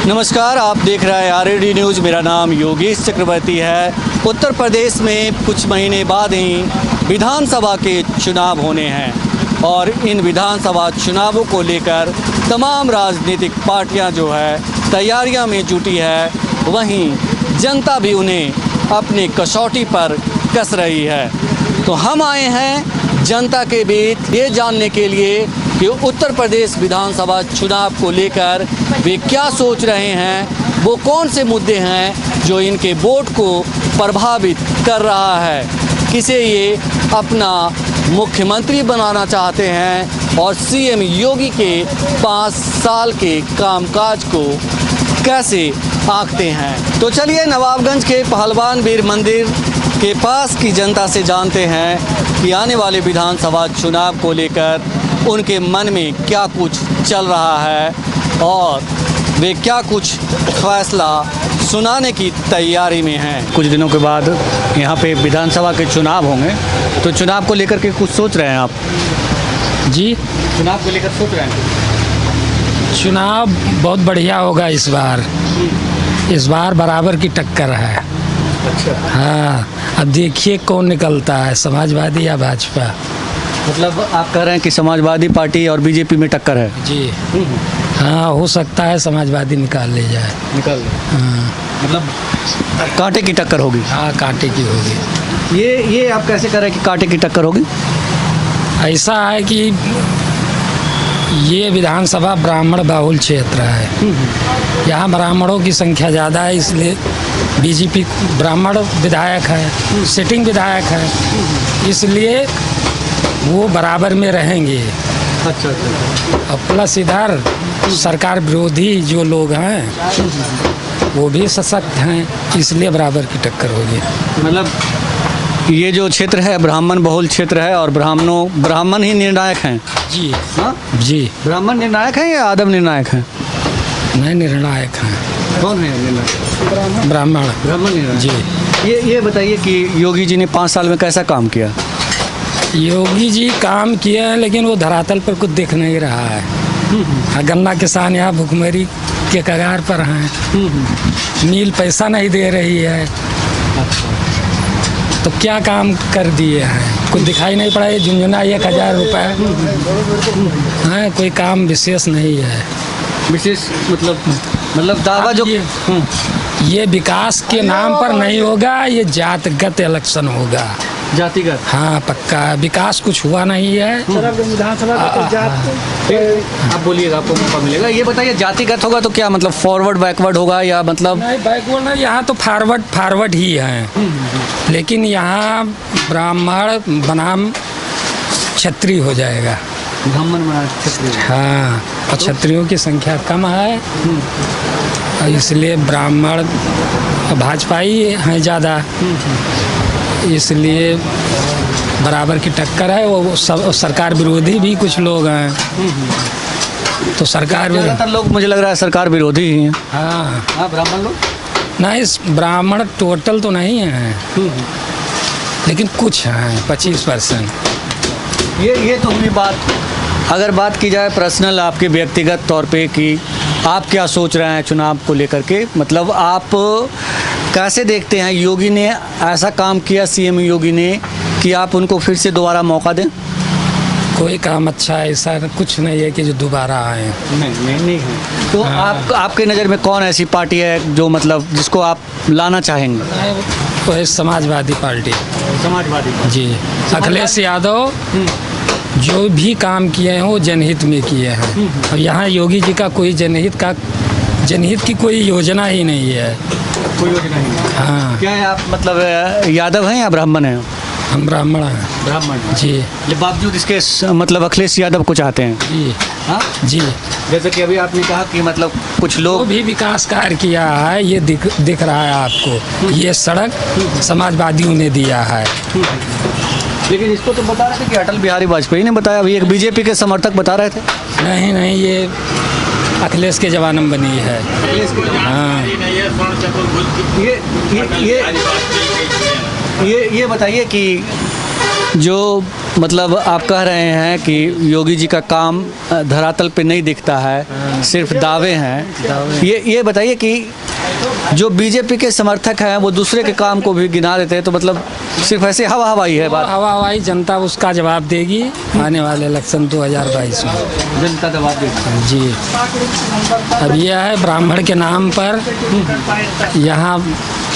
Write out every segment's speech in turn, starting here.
नमस्कार, आप देख रहे हैं आरएडी न्यूज़। मेरा नाम योगेश चक्रवर्ती है। उत्तर प्रदेश में कुछ महीने बाद ही विधानसभा के चुनाव होने हैं और इन विधानसभा चुनावों को लेकर तमाम राजनीतिक पार्टियां जो है तैयारियां में जुटी है, वहीं जनता भी उन्हें अपनी कसौटी पर कस रही है। तो हम आए हैं जनता के बीच ये जानने के लिए कि उत्तर प्रदेश विधानसभा चुनाव को लेकर वे क्या सोच रहे हैं, वो कौन से मुद्दे हैं जो इनके वोट को प्रभावित कर रहा है, किसे ये अपना मुख्यमंत्री बनाना चाहते हैं और सीएम योगी के 5 साल के कामकाज को कैसे आंकते हैं। तो चलिए नवाबगंज के पहलवान वीर मंदिर के पास की जनता से जानते हैं कि आने वाले विधानसभा चुनाव को लेकर उनके मन में क्या कुछ चल रहा है और वे क्या कुछ फैसला सुनाने की तैयारी में हैं। कुछ दिनों के बाद यहाँ पे विधानसभा के चुनाव होंगे, तो चुनाव को लेकर के कुछ सोच रहे हैं आप? जी, चुनाव को लेकर सोच रहे हैं? चुनाव बहुत बढ़िया होगा इस बार। इस बार बराबर की टक्कर है। अच्छा, हाँ, अब देखिए कौन निकलता है, समाजवादी या भाजपा। मतलब आप कह रहे हैं कि समाजवादी पार्टी और बीजेपी में टक्कर है? जी हाँ, हो सकता है समाजवादी निकाल ले जाए। निकाल हाँ, मतलब कांटे की टक्कर होगी? हाँ, कांटे की होगी। ये आप कैसे कह रहे हैं कि कांटे की टक्कर होगी? ऐसा है कि ये विधानसभा ब्राह्मण बहुल क्षेत्र है। यहाँ ब्राह्मणों की संख्या ज़्यादा है, इसलिए बीजेपी ब्राह्मण विधायक है, सिटिंग विधायक है, इसलिए वो बराबर में रहेंगे। अच्छा। और प्लस इधर सरकार विरोधी जो लोग हैं वो भी सशक्त हैं, इसलिए बराबर की टक्कर होगी। मतलब ये जो क्षेत्र है ब्राह्मण बहुल क्षेत्र है और ब्राह्मण ही निर्णायक हैं? जी हाँ जी, ब्राह्मण निर्णायक हैं या यादव निर्णायक हैं? नहीं, निर्णायक हैं। कौन है निर्णायक? ब्राह्मण निर्णायक जी। ये बताइए कि योगी जी ने 5 साल में कैसा काम किया? योगी जी काम किए हैं, लेकिन वो धरातल पर कुछ दिख नहीं रहा है। गन्ना किसान यहाँ भुखमरी के कगार पर हैं। मील पैसा नहीं दे रही है, तो क्या काम कर दिए हैं? कुछ दिखाई नहीं पड़ा। ये झुंझुना 1000 रुपये है, कोई काम विशेष नहीं है। विशेष मतलब दावा जो ये विकास के नाम पर नहीं होगा, ये जातिगत इलेक्शन होगा। जातिगत? हाँ, पक्का विकास कुछ हुआ नहीं है। विधानसभा आप बोलिएगा, आपको मौका मिलेगा। ये बताइए जातिगत होगा तो क्या मतलब फॉरवर्ड बैकवर्ड होगा या मतलब? नहीं, बैकवर्ड नहीं, यहाँ तो फॉरवर्ड ही है। लेकिन यहाँ ब्राह्मण बनाम क्षत्रिय हो जाएगा। ब्राह्मण बनाम क्षत्रिय? हाँ, और क्षत्रियों की संख्या कम है, और इसलिए ब्राह्मण भाजपा ही हैं ज़्यादा, इसलिए बराबर की टक्कर है। वो सब सरकार विरोधी भी कुछ लोग हैं, तो सरकार ज़्यादातर लोग मुझे लग रहा है सरकार विरोधी ही हैं। हाँ, ब्राह्मण लोग नहीं, ब्राह्मण टोटल तो नहीं है, लेकिन कुछ हैं 25%। ये तो हुई बात। अगर बात की जाए पर्सनल आपके व्यक्तिगत तौर पे कि आप क्या सोच रहे हैं चुनाव को लेकर के, मतलब आप कैसे देखते हैं योगी ने ऐसा काम किया, सीएम योगी ने, कि आप उनको फिर से दोबारा मौका दें? कोई काम अच्छा ऐसा कुछ नहीं है कि जो दोबारा आए। नहीं है। तो आपके नज़र में कौन ऐसी पार्टी है जो मतलब जिसको आप लाना चाहेंगे? तो है समाजवादी पार्टी। समाजवादी जी, अखिलेश यादव जो भी काम किए हैं वो जनहित में किए हैं, और यहाँ योगी जी का कोई जनहित की कोई योजना ही नहीं है। कोई योजना नहीं? हाँ। क्या है आप मतलब यादव हैं या ब्राह्मण हैं? हम ब्राह्मण हैं। ब्राह्मण जी। ये बावजूद इसके मतलब अखिलेश यादव को चाहते हैं? जी हाँ जी। जैसे कि अभी आपने कहा कि मतलब कुछ जो लोग भी विकास कार्य किया है, ये दिख रहा है आपको। ये सड़क समाजवादियों ने दिया है, लेकिन इसको तो बता रहे थे कि अटल बिहारी वाजपेयी ने बताया। अभी एक बीजेपी के समर्थक बता रहे थे। नहीं, ये अखिलेश के जमाने में बनी है। हाँ, ये बताइए कि जो मतलब आप कह रहे हैं कि योगी जी का काम धरातल पे नहीं दिखता है, सिर्फ दावे हैं। ये बताइए कि जो बीजेपी के समर्थक हैं वो दूसरे के काम को भी गिना देते हैं, तो मतलब सिर्फ ऐसे हवा हवाई है बात। हवा हवाई, जनता उसका जवाब देगी आने वाले इलेक्शन 2022 में। जनता जवाब देगी जी। अब यह है ब्राह्मण के नाम पर यहाँ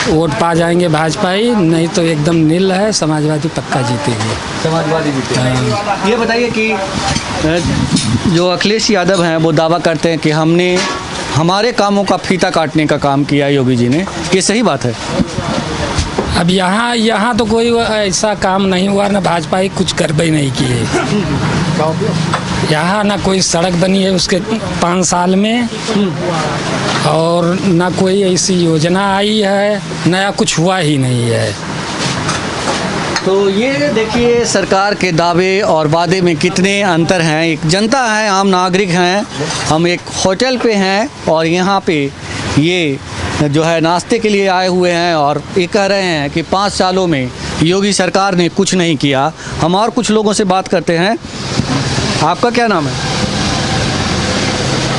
वोट पा जाएंगे भाजपा ही, नहीं तो एकदम नील है, समाजवादी पक्का जीतेगी। समाजवादी जीते। ये बताइए कि जो अखिलेश यादव हैं वो दावा करते हैं कि हमने हमारे कामों का फीता काटने का काम किया योगी जी ने, ये सही बात है? अब यहाँ तो कोई ऐसा काम नहीं हुआ, ना भाजपा ही कुछ कर भी नहीं किए। यहाँ ना कोई सड़क बनी है उसके 5 साल में, और ना कोई ऐसी योजना आई है, नया कुछ हुआ ही नहीं है। तो ये देखिए सरकार के दावे और वादे में कितने अंतर हैं। एक जनता है, आम नागरिक हैं, हम एक होटल पे हैं और यहाँ पे ये जो है नाश्ते के लिए आए हुए हैं और ये कह रहे हैं कि 5 सालों में योगी सरकार ने कुछ नहीं किया। हम और कुछ लोगों से बात करते हैं। आपका क्या नाम है?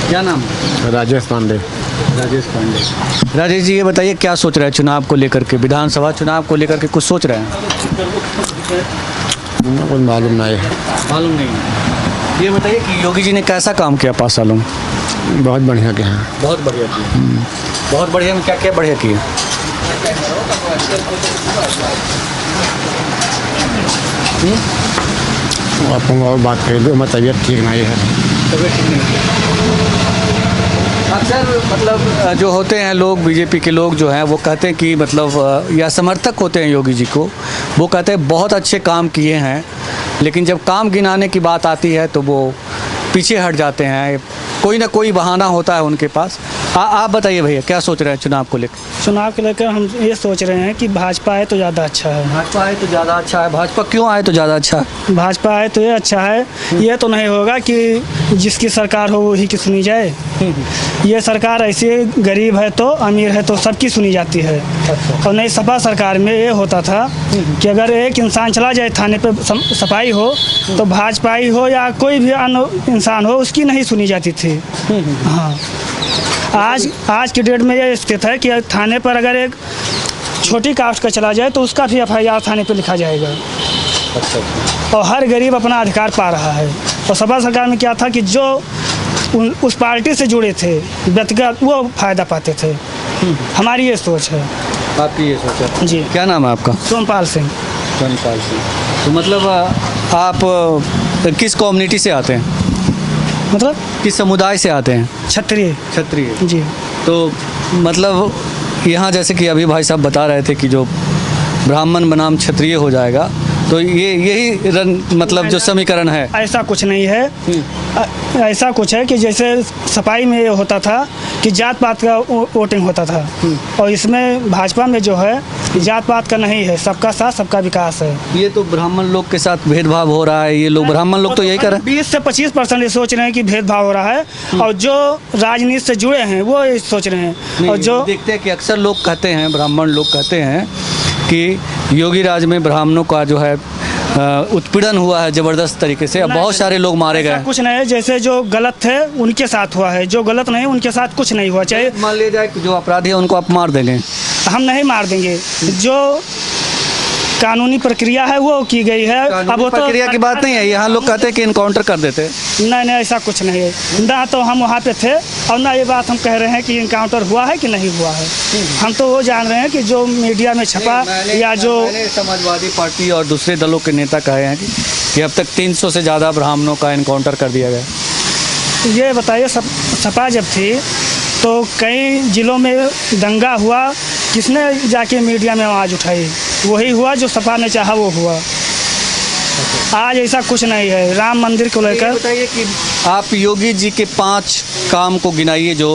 क्या नाम है? राजेश पांडे। राजेश पांडे। राजेश जी, ये बताइए क्या सोच रहे हैं चुनाव को लेकर के, विधानसभा चुनाव को लेकर के कुछ सोच रहे हैं? कुछ मालूम नहीं है। मालूम नहीं है। ये बताइए कि योगी जी ने कैसा काम किया 5 सालों में? बहुत बढ़िया किया है। बहुत बढ़िया किया। बहुत बढ़िया में क्या क्या बढ़िया किया? आप और बात कर लो, मेरी तबीयत ठीक नहीं है। तबीयत ठीक नहीं। अक्सर मतलब जो होते हैं लोग, बीजेपी के लोग जो हैं वो कहते हैं कि मतलब या समर्थक होते हैं योगी जी को, वो कहते हैं बहुत अच्छे काम किए हैं, लेकिन जब काम गिनाने की बात आती है तो वो पीछे हट जाते हैं। कोई ना कोई बहाना होता है उनके पास। आप बताइए भैया, क्या सोच रहे हैं चुनाव को लेकर? चुनाव को लेकर हम ये सोच रहे हैं कि भाजपा आए तो ज़्यादा अच्छा है। भाजपा आए तो ज़्यादा अच्छा है। भाजपा क्यों आए तो ज़्यादा अच्छा है? भाजपा आए तो ये अच्छा है, ये तो नहीं होगा कि जिसकी सरकार हो वही की सुनी जाए। ये सरकार ऐसी गरीब है तो अमीर है तो सबकी सुनी जाती है। और नहीं, सपा सरकार में ये होता था कि अगर एक इंसान चला जाए थाने पे सफाई हो तो भाजपाई हो या कोई भी अन्य इंसान हो उसकी नहीं सुनी जाती थी। हाँ, आज की डेट में ये स्थित है कि थाने पर अगर एक छोटी कास्ट का चला जाए तो उसका भी FIR थाने पे लिखा जाएगा। और हर गरीब अपना अधिकार पा रहा है। और सपा सरकार में क्या था कि जो उस पार्टी से जुड़े थे व्यक्तिगत वो फ़ायदा पाते थे। हमारी ये सोच है। आपकी ये सोच है जी। क्या नाम है आपका? सोमपाल सिंह। सोमपाल सिंह। तो मतलब आप किस कम्युनिटी से आते हैं? मतलब किस समुदाय से आते हैं? क्षत्रिय। क्षत्रिय। जी। तो मतलब यहाँ जैसे कि अभी भाई साहब बता रहे थे कि जो ब्राह्मण बनाम क्षत्रिय हो जाएगा, तो यही मतलब जो समीकरण है। ऐसा कुछ नहीं है। ऐसा कुछ है कि जैसे सफाई में ये होता था कि जात पात का वोटिंग होता था, और इसमें भाजपा में जो है जात पात का नहीं है, सबका साथ सबका विकास है। ये तो ब्राह्मण लोग के साथ भेदभाव हो रहा है। ये लोग ब्राह्मण लोग तो यही कर रहे हैं। 20 से 25% ये सोच रहे हैं कि भेदभाव हो रहा है, और जो राजनीति से जुड़े हैं वो ये सोच रहे हैं। और जो देखते हैं कि अक्सर लोग कहते हैं, ब्राह्मण लोग कहते हैं कि योगी राज में ब्राह्मणों का जो है उत्पीड़न हुआ है ज़बरदस्त तरीके से, अब बहुत सारे लोग मारे गए। कुछ नहीं है, जैसे जो गलत थे उनके साथ हुआ है, जो गलत नहीं उनके साथ कुछ नहीं हुआ। चाहे मान लिया जाए कि जो अपराधी है उनको आप मार देंगे। हम नहीं मार देंगे, जो कानूनी प्रक्रिया है वो की गई है। अब वो प्रक्रिया की बात नहीं है, यहाँ लोग कहते हैं कि इनकाउंटर कर देते। नहीं, ऐसा कुछ नहीं है ना, तो हम वहाँ पे थे और ना ये बात हम कह रहे हैं कि इनकाउंटर हुआ है कि नहीं हुआ है। हम तो वो जान रहे हैं कि जो मीडिया में छपा या जो समाजवादी पार्टी और दूसरे दलों के नेता कहे हैं कि अब तक 300 से ज़्यादा ब्राह्मणों का इनकाउंटर कर दिया गया। ये बताइए, सपा जब थी तो कई जिलों में दंगा हुआ, किसने जाके मीडिया में आवाज़ उठाई? वही हुआ जो सपा ने चाहा वो हुआ। आज ऐसा कुछ नहीं है। राम मंदिर को लेकर बताइए कि आप योगी जी के 5 काम को गिनाइए जो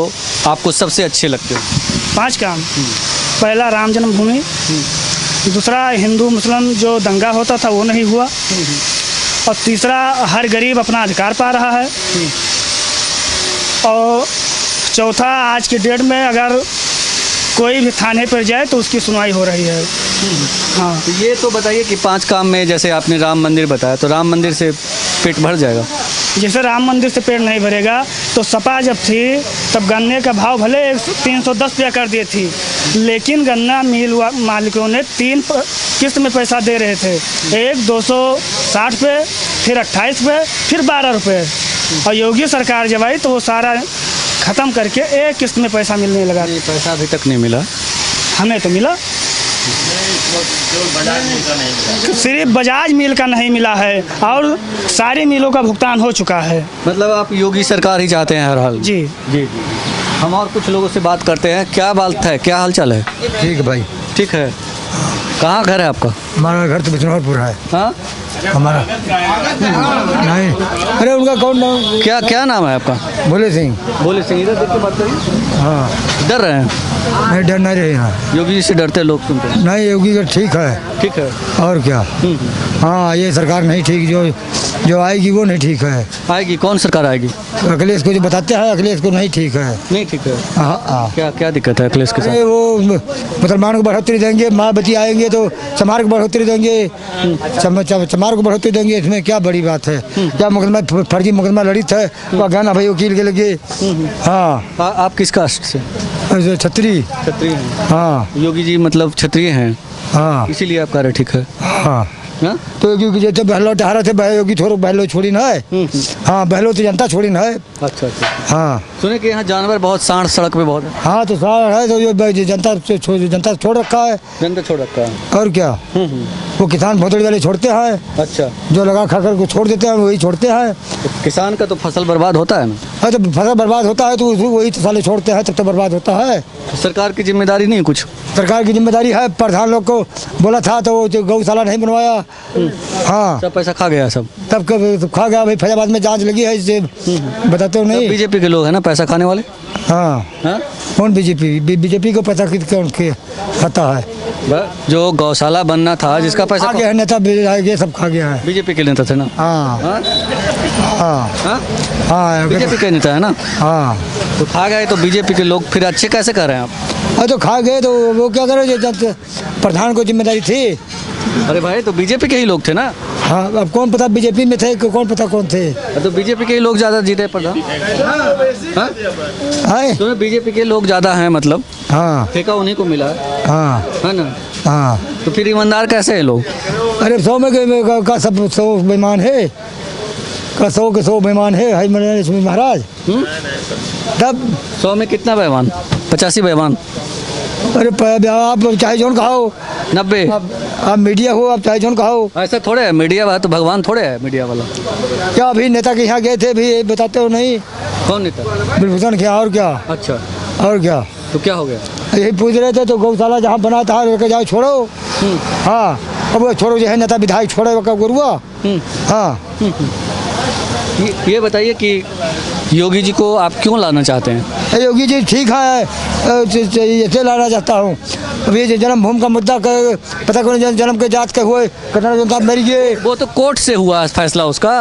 आपको सबसे अच्छे लगते हैं। 5 काम। पहला, राम जन्मभूमि। दूसरा, हिंदू मुस्लिम जो दंगा होता था वो नहीं हुआ। और तीसरा, हर गरीब अपना अधिकार पा रहा है। और चौथा, आज की डेट में अगर कोई भी थाने पर जाए तो उसकी सुनवाई हो रही है। हाँ, तो ये तो बताइए कि 5 काम में जैसे आपने राम मंदिर बताया, तो राम मंदिर से पेट भर जाएगा? जैसे राम मंदिर से पेट नहीं भरेगा, तो सपा जब थी तब गन्ने का भाव भले 310 रुपया कर दी थी, लेकिन गन्ना मिल मालिकों ने 3 किस्त में पैसा दे रहे थे। एक 260 रुपये, फिर 28 रुपये, फिर 12 रुपये। और योगी सरकार जब आई तो वो सारा ख़त्म करके एक किस्त में पैसा मिलने लगा। पैसा अभी तक नहीं मिला। हमें तो मिला, सिर्फ बजाज मिल का नहीं मिला है और सारी मिलों का भुगतान हो चुका है। मतलब आप योगी सरकार ही चाहते हैं हर हाल? जी जी। हम और कुछ लोगों से बात करते हैं। क्या बात है, क्या हाल चाल है? ठीक है भाई। ठीक है। कहाँ घर है आपका? हमारा घर तो बिजनौरपुर है। हाँ, हमारा नहीं, अरे उनका कौन नाम? क्या नाम है आपका? भोले सिंह। बोले सिंह, इधर देख के बात करिए। हाँ, डर रहे हैं? नहीं डर नहीं रहे हैं। योगी जी से डरते हैं लोग, सुनते हैं। नहीं, योगी का ठीक है। ठीक है। और क्या। हाँ, ये सरकार नहीं ठीक, जो आएगी वो नहीं ठीक है। आएगी? कौन सरकार आएगी? अखिलेश को जो बताते हैं, अखिलेश को नहीं ठीक है। नहीं ठीक है। हाँ। क्या दिक्कत है अखिलेश के साथ? अरे वो मुसलमानों को बढ़ोतरी देंगे, माँ बच्ची आएंगे तो समाज को बढ़ोतरी देंगे, समाज को बढ़ोतरी देंगे। इसमें क्या बड़ी बात है? क्या मुकदमा फर्जी मुकदमा लड़ित है, वो गहना भाई वकील के लगे। हाँ। आप किस कास्ट से? छतरी। क्षत्रिय हैं। हाँ। योगी जी मतलब क्षत्रिय हैं, हाँ। इसीलिए आप कह रहे ठीक है। हाँ, हाँ? तो योगी जैसे बहलो टहरा थे, योगी थोड़ा बहलो छोड़ी ना है। हाँ, बहलो तो जनता छोड़ी ना है। अच्छा। हाँ। सुने कि यहाँ जानवर बहुत, सांड सड़क पे बहुत है। हाँ, तो सारा है तो ये जनता छोड़ रखा है। जनता छोड़ रखा है। और क्या। वो किसान भोतड़ी वाले छोड़ते हैं। अच्छा। जो लगा खा कर को छोड़ देते हैं वही छोड़ते हैं। तो किसान का तो फसल बर्बाद होता है ना? हाँ, तो फसल बर्बाद होता है तो वही तो साले छोड़ते हैं, तब तो बर्बाद होता है। तो सरकार की जिम्मेदारी नहीं है कुछ? सरकार की जिम्मेदारी है। प्रधान लोग को बोला था तो वो गौशाला नहीं बनवाया। हाँ, सब पैसा खा गया सब। तब कब खा गया भाई। फैजाबाद में जांच लगी है, इससे बताते हो नहीं। बीजेपी के लोग हैं ना पैसा खाने वाले। हाँ। हाँ? कौन बीजेपी को पता कौन खाता है? जो गौशाला बनना था जिसका पैसा खा गया है, नेता ये सब खा गया है। बीजेपी के नेता थे ना? हाँ। हाँ? हाँ। हाँ? हाँ, बीजेपी के नेता है ना? हाँ। तो खा गए तो बीजेपी के लोग फिर अच्छे कैसे कर रहे हैं आप? तो खा गए तो वो क्या करें, प्रधान को जिम्मेदारी थी। अरे भाई, तो बीजेपी के ही लोग थे ना? हाँ, अब कौन पता बीजेपी में थे, कौन पता कौन थे। तो बीजेपी के ही लोग ज्यादा जीते प्रधान। हाँ। तो बीजेपी के लोग ज्यादा हैं मतलब। हाँ। ठेका उन्हीं को मिला है। हाँ। है ना? हाँ। तो फिर ईमानदार कैसे है लोग? अरे 100 में का सब 100 बेईमान है, का 100 के 100 बेईमान है महाराज। तब 100 में कितना बेईमान? 85 बेईमान। अरे आप चाहे जोन कहो, 90। आप मीडिया हो, आप चाहे जोन कहो। ऐसा थोड़े है, मीडिया वाला तो भगवान थोड़े है मीडिया वाला। क्या अभी नेता के यहाँ गए थे, भी बताते हो नहीं? कौन नेता? बिलभूषण क्या? और क्या। अच्छा। और क्या। तो क्या हो गया? यही पूछ रहे थे तो गौशाला जहाँ बना था लेकर जाओ, छोड़ो। हाँ, अब वो छोड़ो जो है नेता विधायक छोड़े का गुरुआ। हाँ। ये बताइए कि योगी जी को आप क्यों लाना चाहते हैं? योगी जी ठीक है, ऐसे लाना चाहता हूँ। अब ये जन्मभूमि का मुद्दा पता कौन जन्म के जात के हुए कन्नड़ जनता मरी गए। वो तो कोर्ट से हुआ फैसला उसका।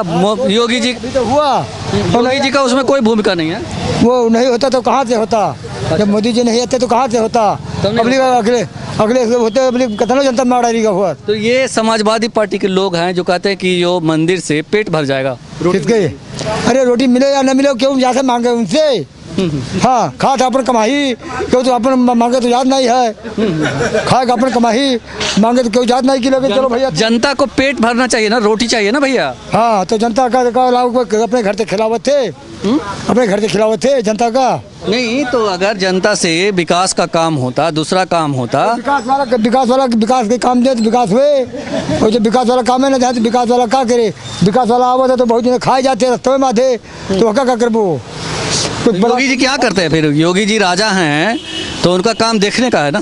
योगी जी तो हुआ, योगी जी का उसमें कोई भूमिका नहीं है। वो नहीं होता तो कहाँ से होता? जब मोदी जी नहीं आते तो कहाँ से होता? अगले होते कन्नड़ जनता मारा हुआ। तो ये समाजवादी पार्टी के लोग हैं जो कहते हैं कि यो मंदिर से पेट भर जाएगा। किसके? अरे रोटी मिले या न मिले क्यों जाके मांगे उनसे? हाँ, खा था अपन कमाई, क्यों तो अपन मांगे तो याद नहीं है। खाएगा अपन कमाई, मांगे तो क्यों याद नहीं कि लगे चलो भैया। जनता को पेट भरना चाहिए ना, रोटी चाहिए ना भैया। हाँ, तो जनता का अपने घर से खिलावत थे, अपने घर से खिलावत थे जनता का। नहीं तो अगर जनता से विकास का काम होता, दूसरा काम होता। विकास के काम दे तो विकास हुए, और जो विकास वाला काम है ना तो विकास वाला क्या करे? विकास वाला आवत है तो बहुत जने खाए जाते रस्ते में माथे, तो क्या करबो? योगी जी क्या करते हैं फिर? योगी जी राजा हैं तो उनका काम देखने का है ना।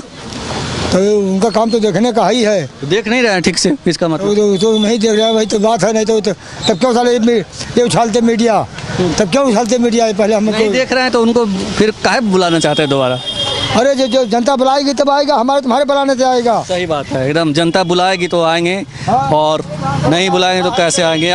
तो उनका काम तो देखने का ही है। तो देख नहीं रहे हैं ठीक से, इसका मतलब तो नहीं देख रहा है भाई, तो बात है। नहीं तो तब क्यों साले ये उछालते मीडिया? तब क्यों उछालते मीडिया? पहले हम नहीं देख रहे हैं तो उनको फिर काहे बुलाना चाहते हैं दोबारा? अरे जो जनता बुलाएगी तब आएगा, हमारे तुम्हारे बुलाने से आएगा। सही बात है एकदम। जनता बुलाएगी तो आएंगे, और नहीं बुलाएंगे तो कैसे आएंगे?